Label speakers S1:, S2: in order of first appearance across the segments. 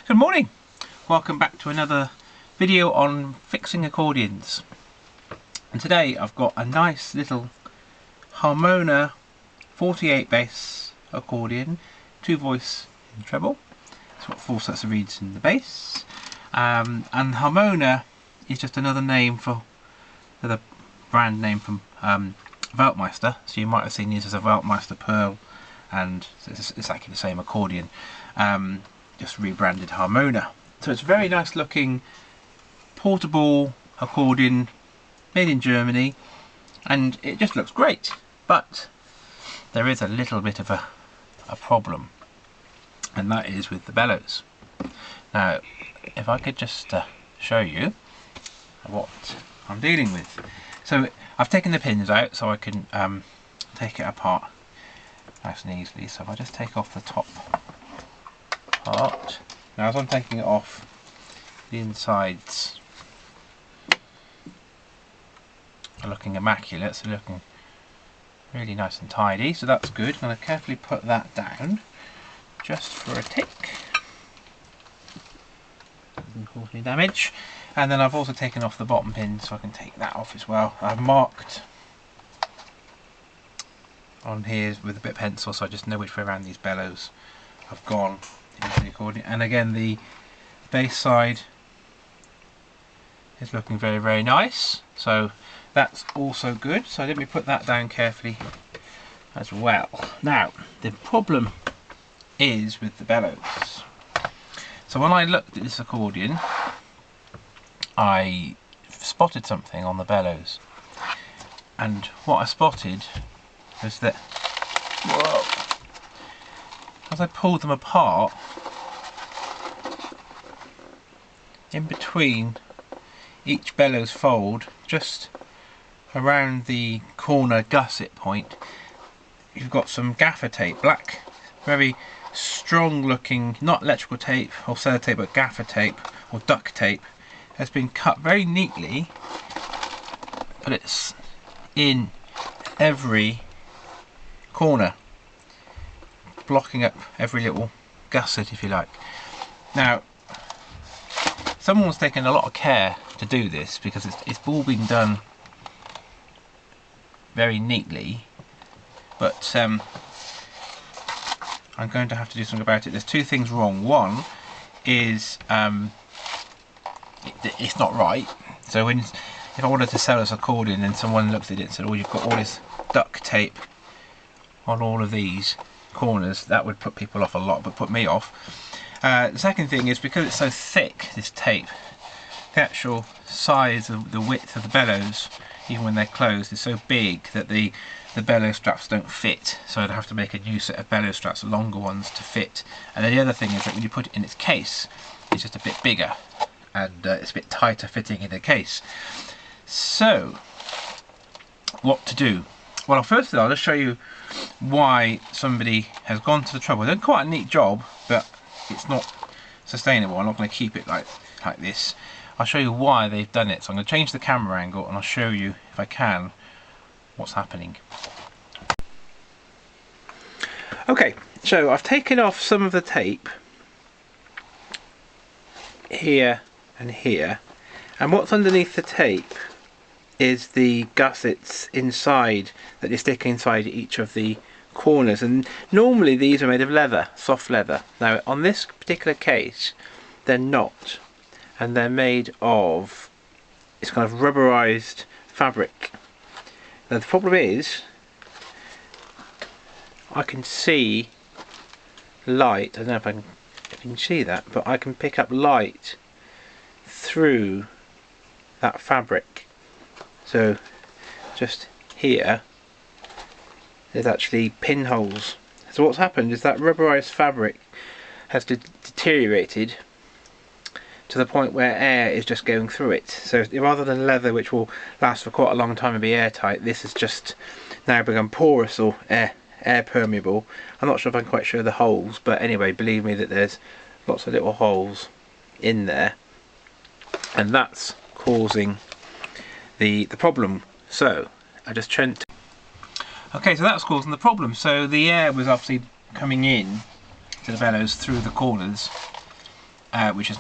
S1: Good morning, welcome back to another video on fixing accordions. And today I've got a nice little Harmona 48 bass accordion, 2 voice in treble. It's got 4 sets of reeds in the bass, and Harmona is just another name for the brand name from Weltmeister. So you might have seen these as a Weltmeister Perle, and it's exactly the same accordion, just rebranded Harmona. So it's a very nice looking portable accordion made in Germany, and it just looks great. But there is a little bit of a problem, and that is with the bellows. Now, if I could just show you what I'm dealing with. So I've taken the pins out so I can take it apart nice and easily. So if I just take off the top part, now as I'm taking it off, the insides are looking immaculate, so looking really nice and tidy, so that's good. I'm going to carefully put that down just for a tick, doesn't cause any damage. And then I've also taken off the bottom pin, so I can take that off as well. I've marked on here with a bit of pencil, so I just know which way around these bellows have gone into the accordion. And again, the bass side is looking very, very nice, so that's also good. So let me put that down carefully as well. Now, the problem is with the bellows. So when I looked at this accordion, I spotted something on the bellows, and what I spotted was that, whoa, as I pulled them apart, in between each bellows fold, just around the corner gusset point, you've got some gaffer tape, black, very strong looking, not electrical tape or sellotape, but gaffer tape or duct tape, has been cut very neatly, but it's in every corner, blocking up every little gusset, if you like. Now, someone's taken a lot of care to do this, because it's all been done very neatly, but I'm going to have to do something about it. There's 2 things wrong. One is it's not right. So if I wanted to sell this accordion and someone looked at it and said, oh, you've got all this duct tape on all of these corners, that would put people off a lot, but put me off. The second thing is, because it's so thick, this tape, the actual size of the width of the bellows, even when they're closed, is so big that the bellows straps don't fit, so I'd have to make a new set of bellows straps, longer ones, to fit. And then the other thing is that when you put it in its case, it's just a bit bigger, and it's a bit tighter fitting in the case. So what to do? Well, first of all, I'll just show you why somebody has gone to the trouble. They've done quite a neat job, but it's not sustainable. I'm not going to keep it like this. I'll show you why they've done it. So I'm going to change the camera angle, and I'll show you, if I can, what's happening. Okay, so I've taken off some of the tape here and here, and what's underneath the tape is the gussets inside that you stick inside each of the corners, and normally these are made of leather, soft leather. Now on this particular case they're not, and they're made of, it's kind of rubberized fabric. Now the problem is, I can see light, I don't know if you can see that, but I can pick up light through that fabric. So just here there's actually pinholes. So what's happened is that rubberized fabric has deteriorated to the point where air is just going through it. So rather than leather, which will last for quite a long time and be airtight, this has just now become porous or air permeable. I'm not sure if I can quite show the holes, but anyway, believe me that there's lots of little holes in there, and that's causing the problem. So I just turned. Okay, so that's causing the problem. So the air was obviously coming in to the bellows through the corners, which is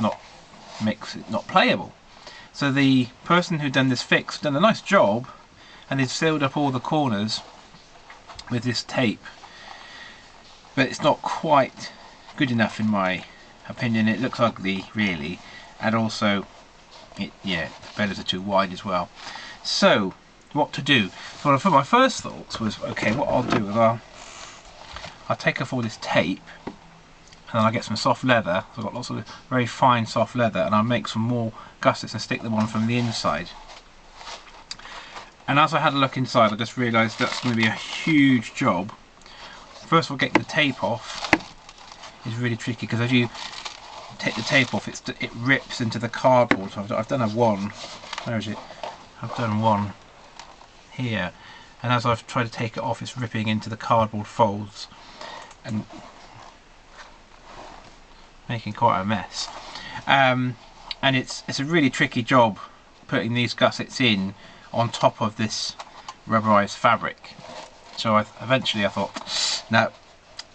S1: makes it not playable. So the person who done this fix done a nice job, and they've sealed up all the corners with this tape, but it's not quite good enough in my opinion. It looks ugly really, and also the bellows are too wide as well. So what to do? Well, for my first thoughts was, okay, what I'll do is I'll take off all this tape, and then I'll get some soft leather. So I've got lots of very fine soft leather, and I'll make some more gussets and stick them on from the inside. And as I had a look inside, I just realised that's going to be a huge job. First of all, getting the tape off is really tricky, because as you take the tape off, it rips into the cardboard. So I've done one. Where is it? I've done one here, and as I've tried to take it off, it's ripping into the cardboard folds and making quite a mess. And it's a really tricky job putting these gussets in on top of this rubberized fabric. So eventually I thought, no,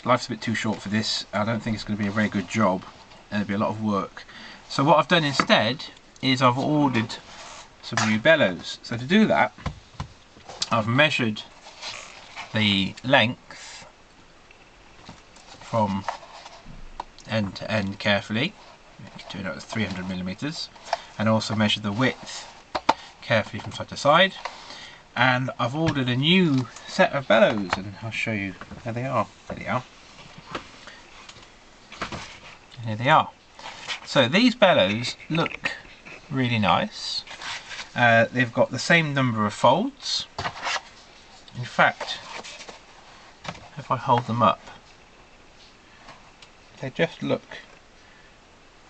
S1: life's a bit too short for this. I don't think it's going to be a very good job, and it'll be a lot of work. So what I've done instead is I've ordered some new bellows. So to do that, I've measured the length from end to end carefully, doing it at 300mm, and also measured the width carefully from side to side. And I've ordered a new set of bellows, and I'll show you. There they are. There they are. And here they are. So these bellows look really nice. They've got the same number of folds. In fact, if I hold them up, they just look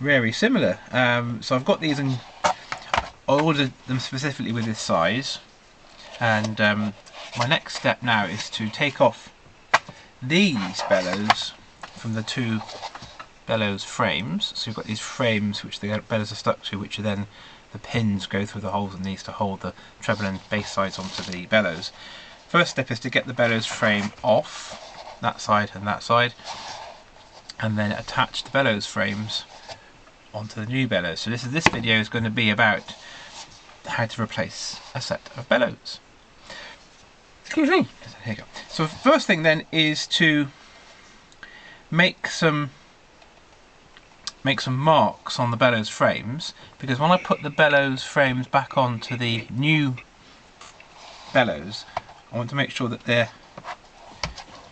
S1: very similar. So I've got these, and I ordered them specifically with this size. And my next step now is to take off these bellows from the two bellows frames. So you've got these frames which the bellows are stuck to, which are then the pins go through the holes in these to hold the treble and bass sides onto the bellows. First step is to get the bellows frame off, that side and that side, and then attach the bellows frames onto the new bellows. So this video is going to be about how to replace a set of bellows. Excuse me. Here you go. So first thing then is to make some marks on the bellows frames, because when I put the bellows frames back onto the new bellows, I want to make sure that they're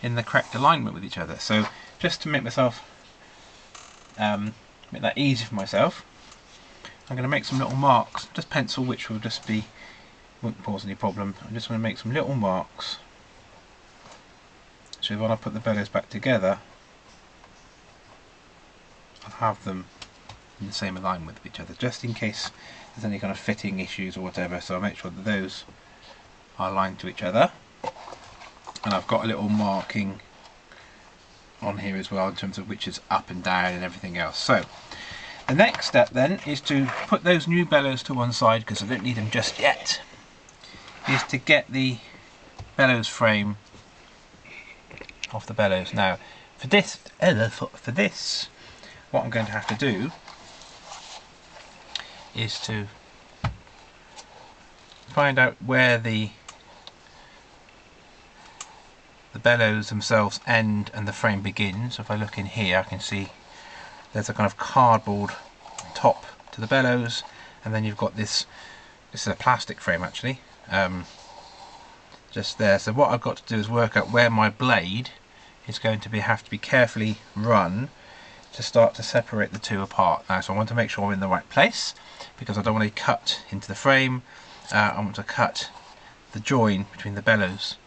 S1: in the correct alignment with each other. So just to make myself make that easy for myself, I'm going to make some little marks, just pencil, which will just be, won't cause any problem. I'm just going to make some little marks, so when I put the bellows back together, I'll have them in the same alignment with each other, just in case there's any kind of fitting issues or whatever. So I'll make sure that those are aligned to each other. And I've got a little marking on here as well in terms of which is up and down and everything else. So the next step then is to put those new bellows to one side, because I don't need them just yet, is to get the bellows frame off the bellows. Now for this what I'm going to have to do is to find out where the bellows themselves end and the frame begins. So if I look in here, I can see there's a kind of cardboard top to the bellows, and then you've got this is a plastic frame actually, just there. So what I've got to do is work out where my blade is going to have to be carefully run to start to separate the two apart. Now, so I want to make sure I'm in the right place, because I don't want to cut into the frame. I want to cut the join between the bellows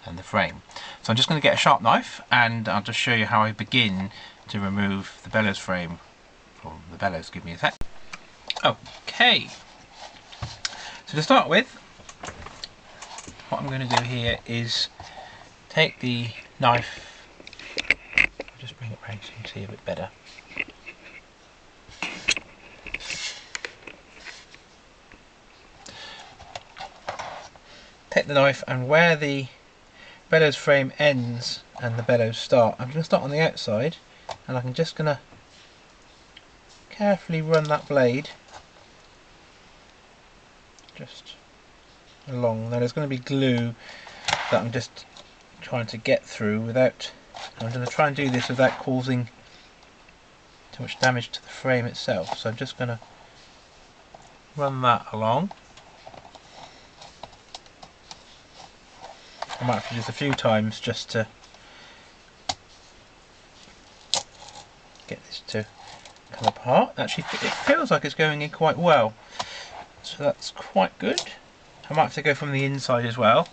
S1: and the frame. So I'm just going to get a sharp knife, and I'll just show you how I begin to remove the bellows frame from the bellows. Give me a sec. Okay, so to start with, what I'm going to do here is take the knife, just bring it round so you can see a bit better. Take the knife, and where the bellows frame ends and the bellows start, I'm going to start on the outside, and I'm just going to carefully run that blade just along. Now there's going to be glue that I'm just trying to get through without, I'm going to try and do this without causing too much damage to the frame itself. So I'm just going to run that along. I might have to do this a few times just to get this to come apart. Actually, it feels like it's going in quite well, so that's quite good. I might have to go from the inside as well.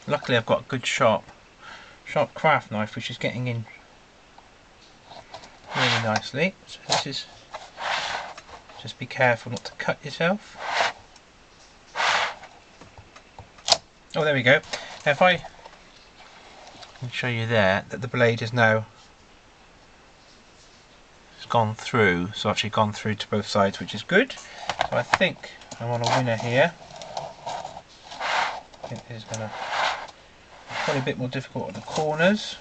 S1: Luckily I've got a good sharp craft knife which is getting in really nicely. So this is, just be careful not to cut yourself. Oh, there we go. Now if I can show you there that the blade is now gone through, so actually gone through to both sides, which is good. So I think I'm on a winner here. I think this is going to be probably a bit more difficult at the corners.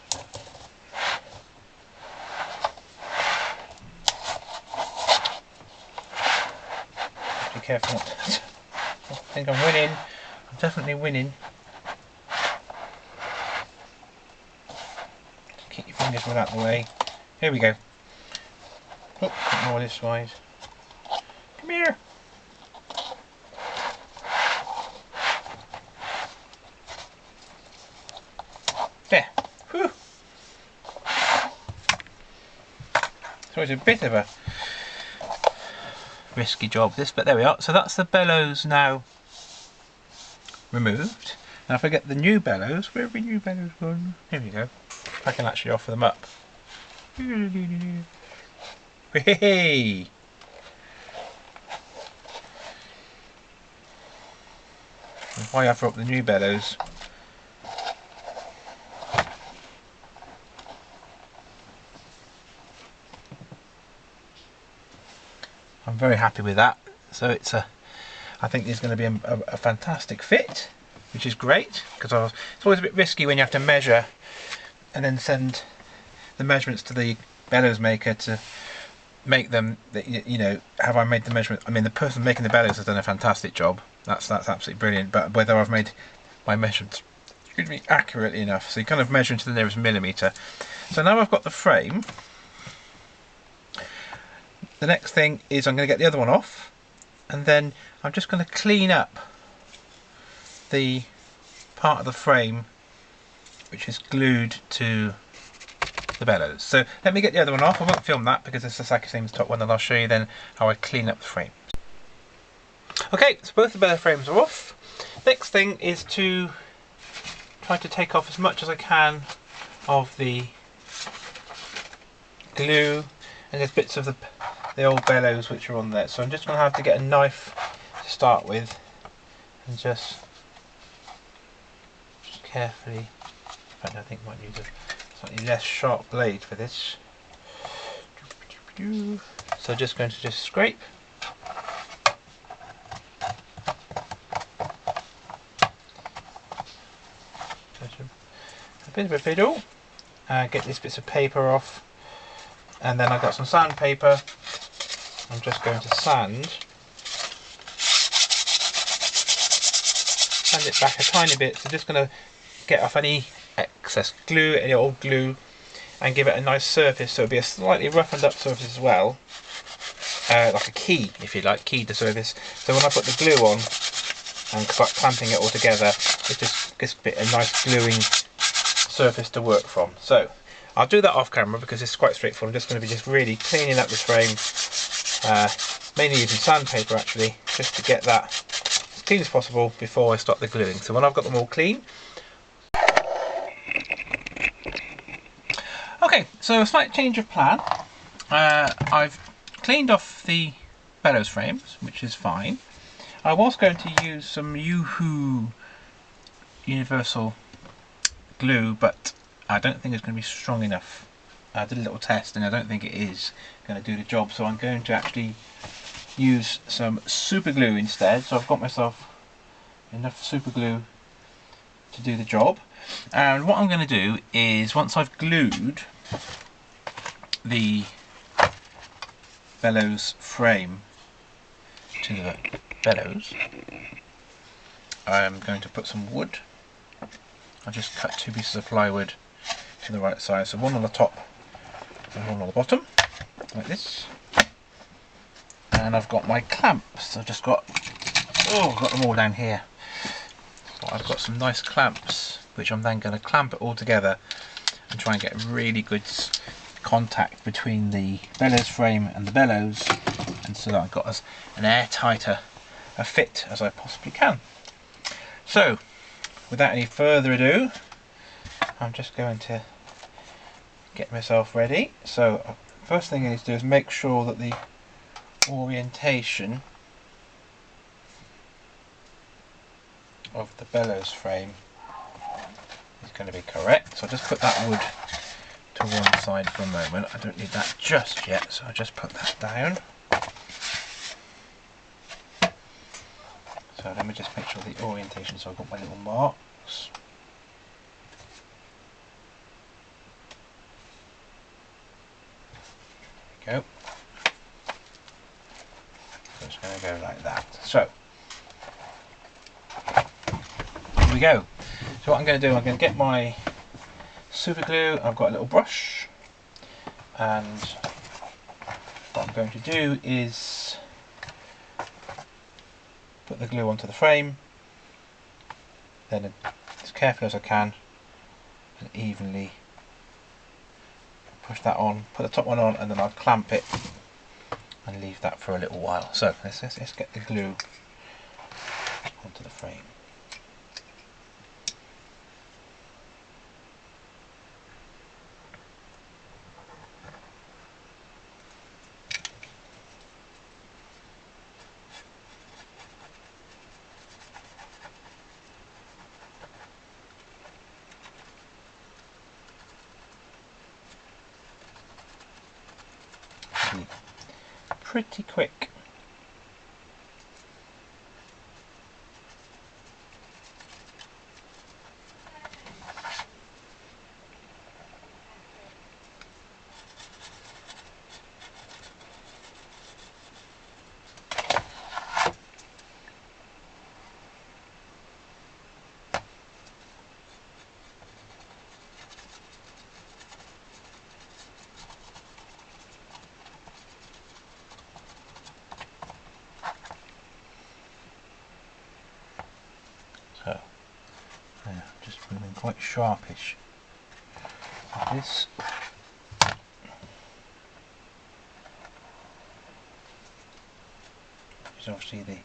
S1: Be careful not to. I think I'm winning. I'm definitely winning. Just keep your fingers well out of the way. Here we go. Oh, a bit more this side. Come here. There. Whew. So it's a bit of a risky job this, but there we are. So that's the bellows now removed. Now if I get the new bellows, where have the new bellows gone? Here we go. I can actually offer them up. Hey! If I offer up the new bellows, I'm very happy with that. So it's I think there's going to be a fantastic fit, which is great, because it's always a bit risky when you have to measure and then send the measurements to the bellows maker to make them, you know, have I made the measurement? I mean, the person making the bellows has done a fantastic job. That's absolutely brilliant. But whether I've made my measurements, excuse me, accurately enough, so you kind of measure to the nearest millimetre. So now I've got the frame. The next thing is I'm going to get the other one off, and then I'm just going to clean up the part of the frame which is glued to the bellows. So let me get the other one off. I won't film that because it's the exactly same as the top one, and I'll show you then how I clean up the frame. Okay, so both the bellows frames are off. Next thing is to try to take off as much as I can of the glue, and there's bits of the old bellows which are on there. So I'm just going to have to get a knife to start with and just carefully, in fact I think I might use a slightly less sharp blade for this. So just going to just scrape. A bit of a fiddle, get these bits of paper off, and then I've got some sandpaper. I'm just going to sand it back a tiny bit, so just going to get off any excess glue, any old glue, and give it a nice surface, so it'll be a slightly roughened up surface as well, like a key, if you like, keyed the surface. So when I put the glue on and start clamping it all together, it just gives a nice gluing surface to work from. So I'll do that off camera because it's quite straightforward. I'm just going to be really cleaning up this frame, mainly using sandpaper actually, just to get that as clean as possible before I start the gluing. So when I've got them all clean. Okay, so a slight change of plan. I've cleaned off the bellows frames, which is fine. I was going to use some Yoo-Hoo universal glue, but I don't think it's going to be strong enough. I did a little test and I don't think it is going to do the job, so I'm going to actually use some super glue instead. So I've got myself enough super glue to do the job. And what I'm going to do is, once I've glued the bellows frame to the bellows, I'm going to put some wood. I just cut 2 pieces of plywood to the right size, so one on the top and one on the bottom, like this. And I've got my clamps. I've just got, I've got them all down here. So I've got some nice clamps, which I'm then going to clamp it all together and try and get really good contact between the bellows frame and the bellows, and so that I've got as an airtighter a fit as I possibly can. So, without any further ado, I'm just going to get myself ready. So, first thing I need to do is make sure that the orientation of the bellows frame is going to be correct. So I'll just put that wood to one side for a moment. I don't need that just yet, so I'll just put that down. So let me just make sure the orientation, so I've got my little marks. There we go. So it's going to go like that. So, here we go. So what I'm going to do, I'm going to get my super glue. I've got a little brush, and what I'm going to do is put the glue onto the frame, then as carefully as I can and evenly push that on, put the top one on, and then I'll clamp it and leave that for a little while. So let's get the glue onto the frame. Pretty quick. So, yeah, just moving quite sharpish like this. Is obviously the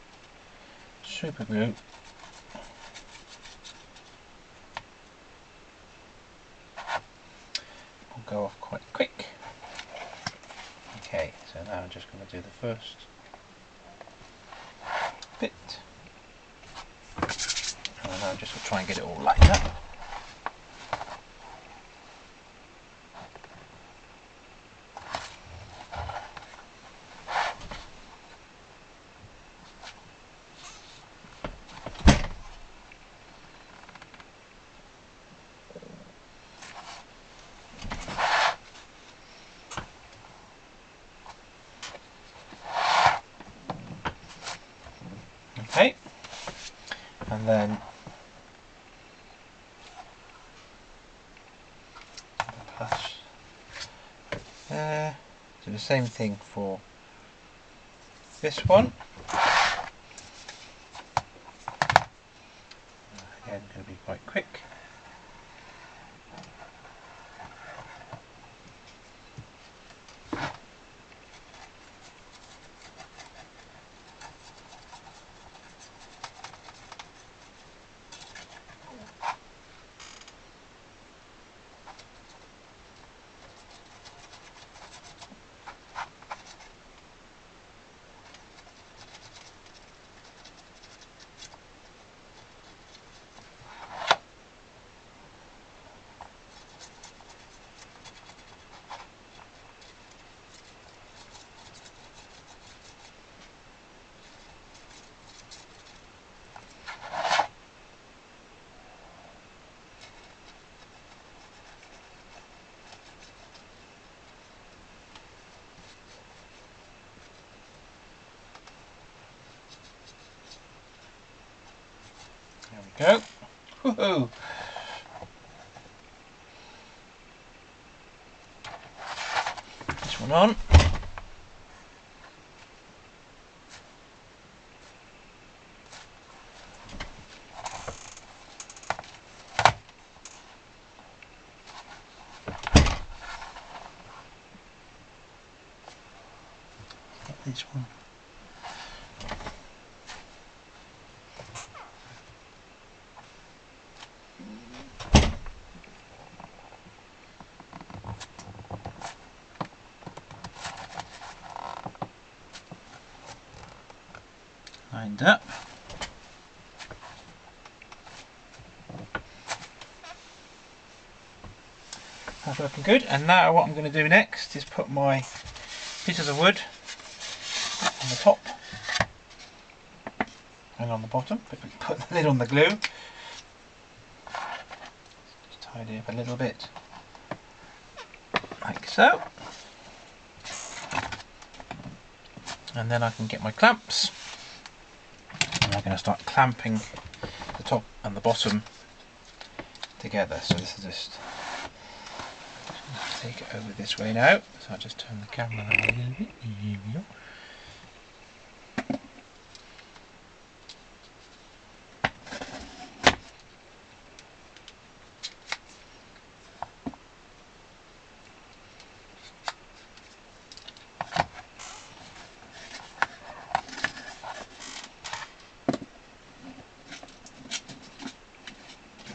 S1: super glue. Will go off quite quick. Okay, so now I'm just going to do the first bit. And I'm just going to try and get it all lined up. Okay, and then there. Do the same thing for this one. Again, going to be quite quick. Go. Woohoo! This one on. This one. Lined up. That's looking good. And now what I'm going to do next is put my pieces of wood on the top and on the bottom. Put the lid on the glue. Just tidy up a little bit, like so. And then I can get my clamps. And I'm going to start clamping the top and the bottom together. So this is just take it over this way now. So I'll just turn the camera a little bit. Here we go.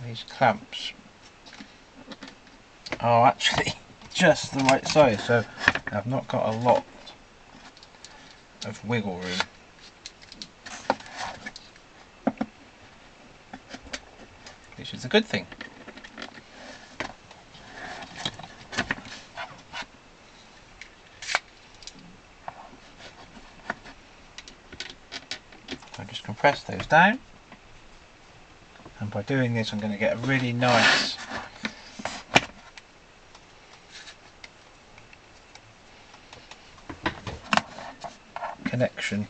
S1: These clamps are actually just the right size, so I've not got a lot of wiggle room. Which is a good thing. So just compress those down. And by doing this I'm going to get a really nice connection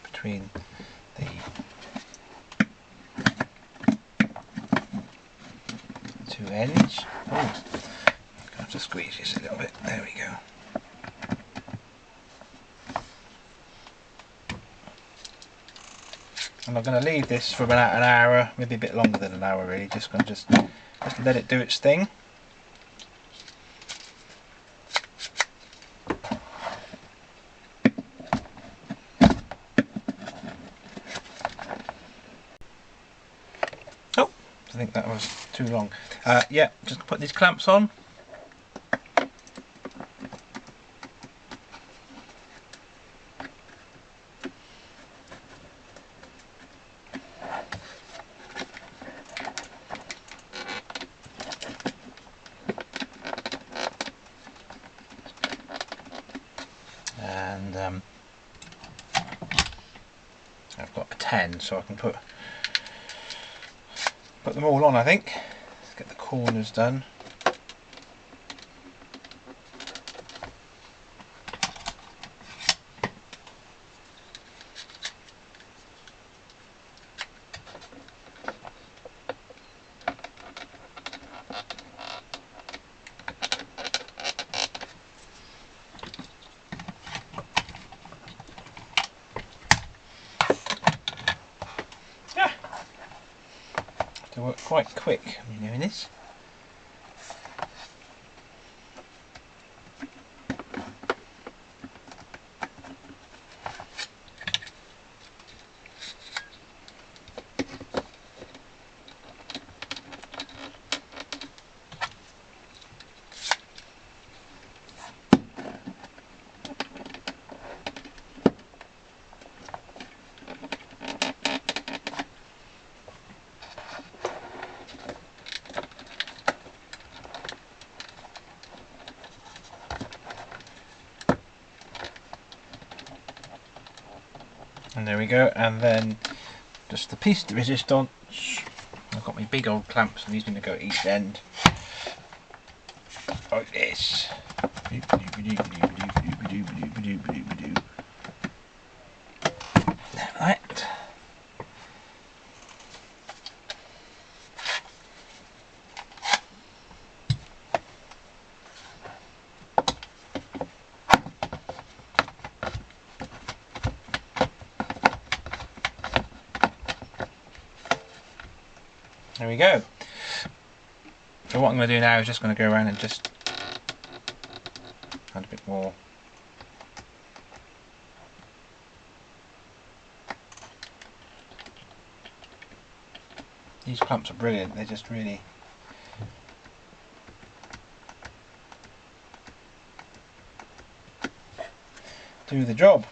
S1: between the two ends. Oh, I'm going to have to squeeze this a little bit. There we go. And I'm going to leave this for about an hour, maybe a bit longer than an hour really, just going to just let it do its thing. Oh, I think that was too long. Yeah, just put these clamps on. And I've got a 10, so I can put them all on, I think. Let's get the corners done. To work quite quick when you're doing this. And there we go, and then just the piece de resistance. I've got my big old clamps and these are going to go at each end like this. Right. There we go. So what I'm going to do now is just going to go around and just add a bit more. These clamps are brilliant, they just really do the job.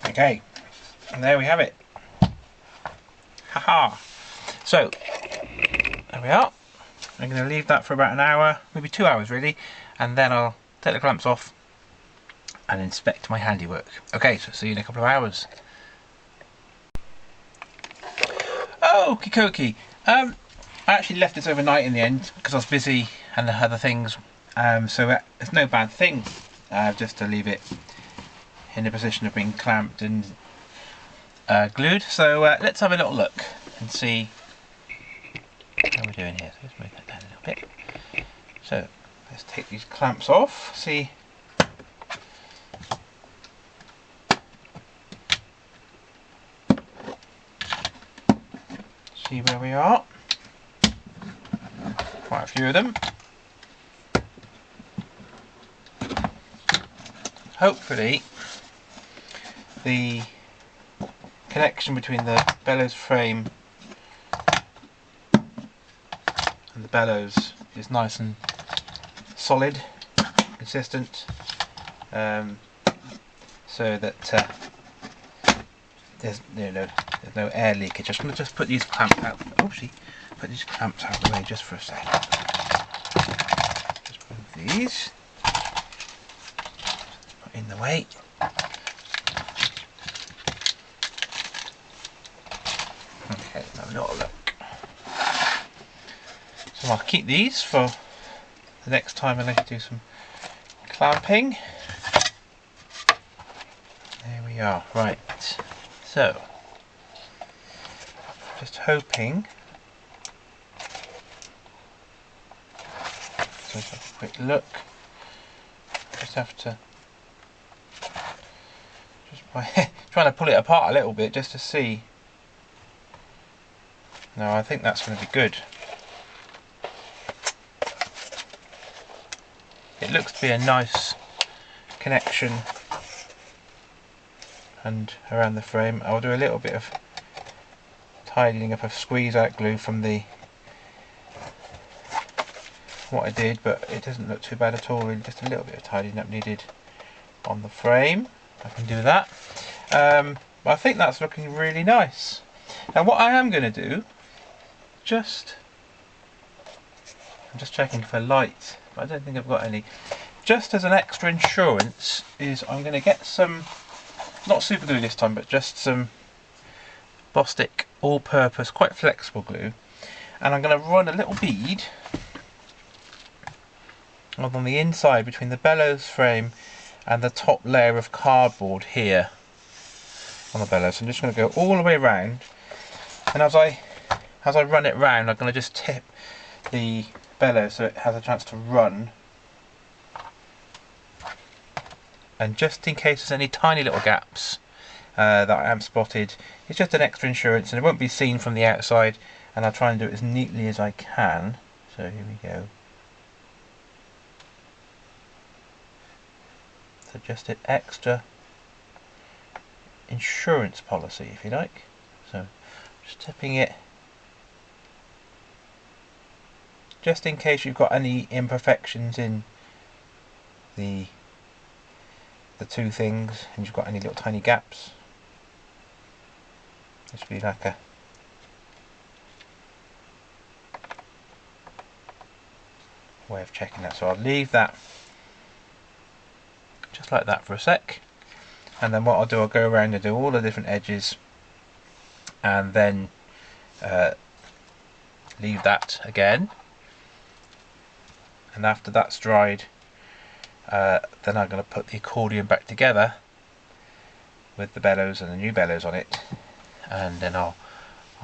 S1: Okay, and there we have it. Haha! So, there we are. I'm going to leave that for about an hour, maybe 2 hours really, and then I'll take the clamps off and inspect my handiwork. Okay, so see you in a couple of hours. Okie dokie. I actually left this overnight in the end because I was busy and other things, so it's no bad thing just to leave it in a position of being clamped and glued. So let's have a little look and see how we're doing here. So let's move that down a little bit. So let's take these clamps off, see where we are. Quite a few of them. Hopefully the connection between the bellows frame and the bellows is nice and solid, consistent, so that there's no air leakage. I'm going to just put these clamps out. Oopsie, put these clamps out of the way just for a second. Just move these. Put in the way. Okay, have a little look. So I'll keep these for the next time I like to do some clamping. There we are. Right. So, just hoping. So let's have a quick look. Just have to by trying to pull it apart a little bit just to see. No, I think that's going to be good. It looks to be a nice connection and around the frame. I'll do a little bit of tidying up of squeeze out glue from what I did, but it doesn't look too bad at all. Really, just a little bit of tidying up needed on the frame. I can do that. But I think that's looking really nice. Now what I am going to do, I'm just checking for light, but I don't think I've got any. Just as an extra insurance, is I'm going to get some, not super glue this time, but just some Bostik all-purpose, quite flexible glue, and I'm going to run a little bead on the inside between the bellows frame and the top layer of cardboard here on the bellows. So I'm just going to go all the way around, and as I run it round, I'm going to just tip the bellows so it has a chance to run. And just in case there's any tiny little gaps that I am spotted, it's just an extra insurance, and it won't be seen from the outside, and I'll try and do it as neatly as I can. So here we go. So just an extra insurance policy, if you like. So just tipping it just in case you've got any imperfections in the two things and you've got any little tiny gaps. This would be like a way of checking that. So I'll leave that just like that for a sec, and then what I'll do, I'll go around and do all the different edges, and then leave that again, and after that's dried, then I'm going to put the accordion back together with the bellows and the new bellows on it, and then I'll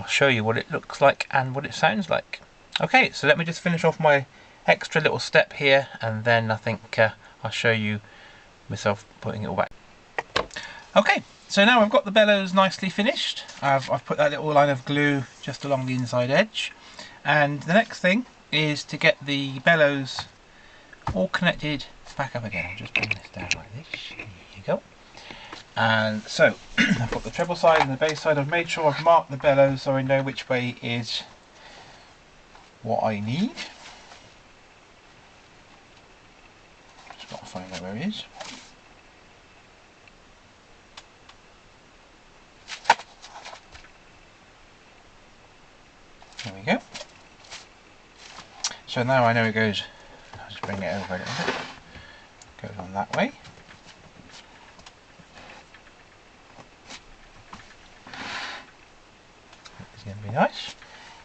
S1: show you what it looks like and what it sounds like. Okay, so let me just finish off my extra little step here, and then I think I'll show you myself putting it all back. Okay, so now I've got the bellows nicely finished. I've put that little line of glue just along the inside edge, and the next thing is to get the bellows all connected back up again. I'll just bring this down like this. There you go. And so I've got the treble side and the bass side. I've made sure I've marked the bellows so I know which way is what I need. Just got to find out where it is. There we go. So now I know it goes. I'll just bring it over a little bit. Goes on that way. It's going to be nice.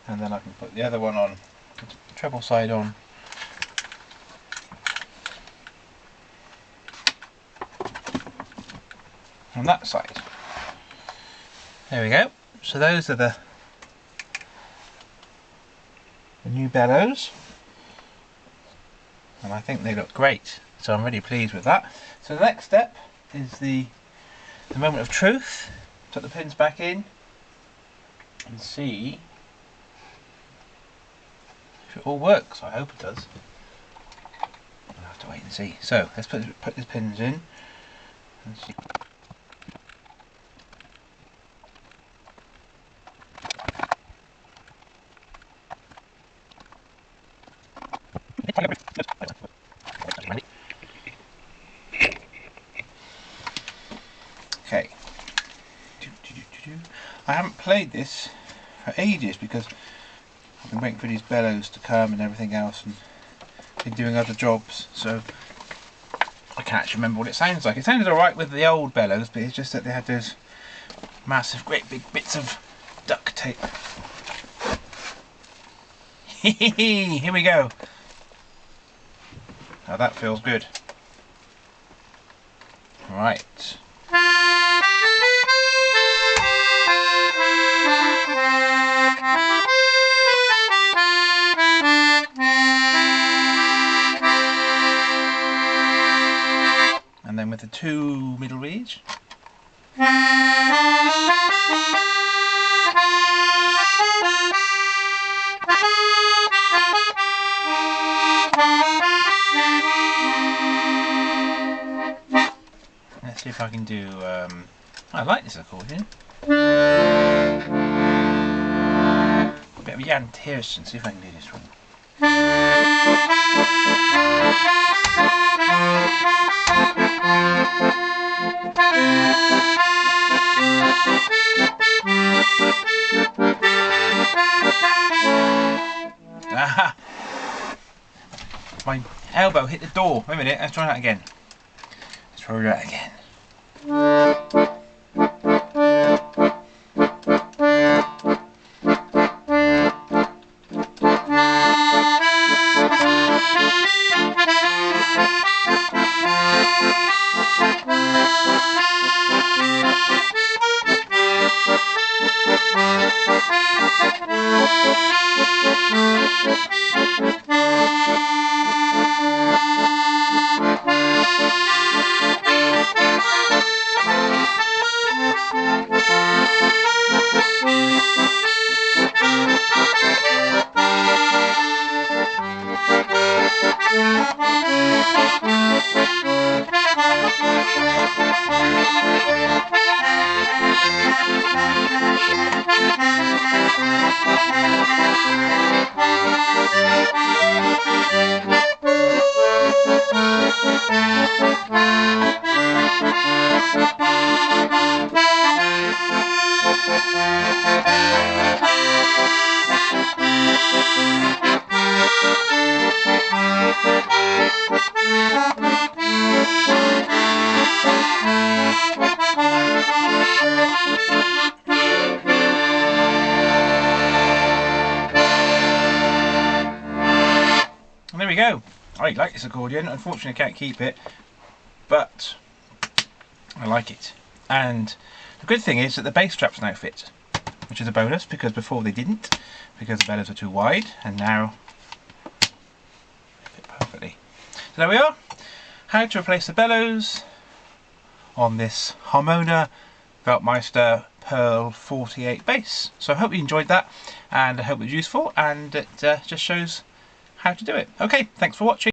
S1: And then I can put the other one on, the treble side on. On that side. There we go. So those are the new bellows, and I think they look great, so I'm really pleased with that. So the next step is the moment of truth. Put the pins back in and see if it all works. I hope it does. I'll have to wait and see. So let's put the pins in and see. Okay. I haven't played this for ages because I've been waiting for these bellows to come and everything else, and been doing other jobs, so I can't actually remember what it sounds like. It sounded alright with the old bellows, but it's just that they had those massive, great big bits of duct tape. Here we go. Now that feels good. Right. And then with the two middle reeds. Let's see if I can do, I like this accordion. A bit of Jan Tiersen, see if I can do this one. Ah! My elbow hit the door. Wait a minute, let's try that again. Let's try that again. go. I like this accordion. Unfortunately I can't keep it, but I like it. And the good thing is that the bass straps now fit, which is a bonus, because before they didn't, because the bellows were too wide, and now they fit perfectly. So there we are. How to replace the bellows on this Harmona Weltmeister Perle 48 bass. So I hope you enjoyed that, and I hope it was useful, and it just shows how to do it. Okay, thanks for watching.